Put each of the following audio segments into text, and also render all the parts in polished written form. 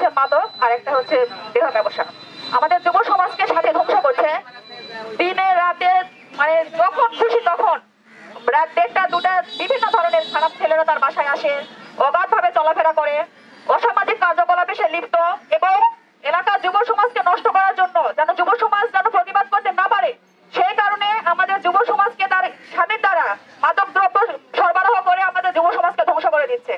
হচ্ছে মাদক আর একটা হচ্ছে দেহ ব্যবসা। আমাদের যুব সমাজকে সাথে ধ্বংস করছে। দিনে রাতে মানে যখন খুশি তখন রাত 1টা 2টা বিভিন্ন ধরনের খারাপ ছেলেরা তার বাসায় আসে, অবাধভাবে চলাফেরা করে, অসামাজিক কার্যকলাপে সে লিপ্ত এবং এলাকার যুব সমাজকে নষ্ট করার জন্য যেন যুব সমাজ যেন প্রতিবাদ করতে না পারে সেই কারণে আমাদের যুব সমাজকে তার স্বামীর দ্বারা মাদক দ্রব্য সরবরাহ করে আমাদের যুব সমাজকে ধ্বংস করে দিচ্ছে।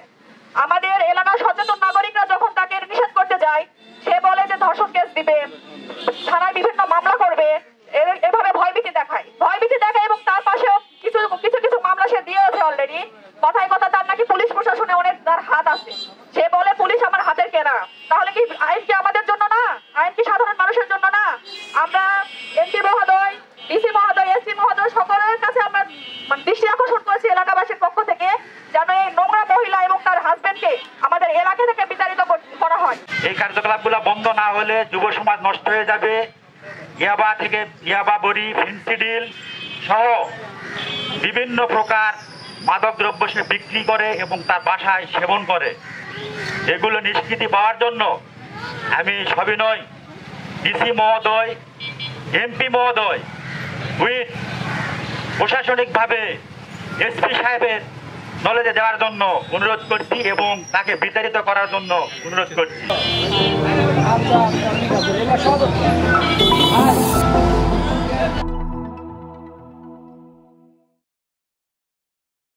আমাদের এলাকার সচেতন নাগরিকরা যখন তাকে নিষেধ করতে যায় সে বলে যে ধর্ষণ কেস দিবে, থানায় বিভিন্ন মামলা করবে, এভাবে ভয়ভীতি দেখায় এবং তার পাশেও কিছু কিছু কিছু মামলা সে দিয়েছে অলরেডি। কথায় কথা তার নাকি পুলিশ প্রশাসনে অনেক তার হাত আছে। সে বলে পুলিশ আমার হাতের কেনা। তাহলে কি আইন কি আমাদের জন্য না? আইন কি সাধারণ মানুষের জন্য না? আমরা এমপি মহোদয়, ডিসি মহোদয়, এসপি মহোদয় সকলের কাছে আমরা দৃষ্টি আকর্ষণ করেছি এলাকাবাসীর পক্ষ থেকে যেন এই নোংরা মহিলা এবং তার হাজবেন্ডকে আমাদের এলাকা থেকে বিতাড়িত করা হয়। এই কার্যকলাপগুলো বন্ধ না হলে যুব সমাজ নষ্ট হয়ে যাবে। ইয়াবা থেকে ইয়াবা বড়ি, ফেন্সিডিল সহ বিভিন্ন প্রকার মাদক দ্রব্য সে বিক্রি করে এবং তার বাসায় সেবন করে। এগুলো নিষ্কৃতি পাওয়ার জন্য আমি সবিনয় ডিসি মহোদয়, এমপি মহোদয় উইথ প্রশাসনিকভাবে এসপি সাহেবের নলেজে দেওয়ার জন্য অনুরোধ করছি এবং তাকে বিতাড়িত করার জন্য অনুরোধ করছি।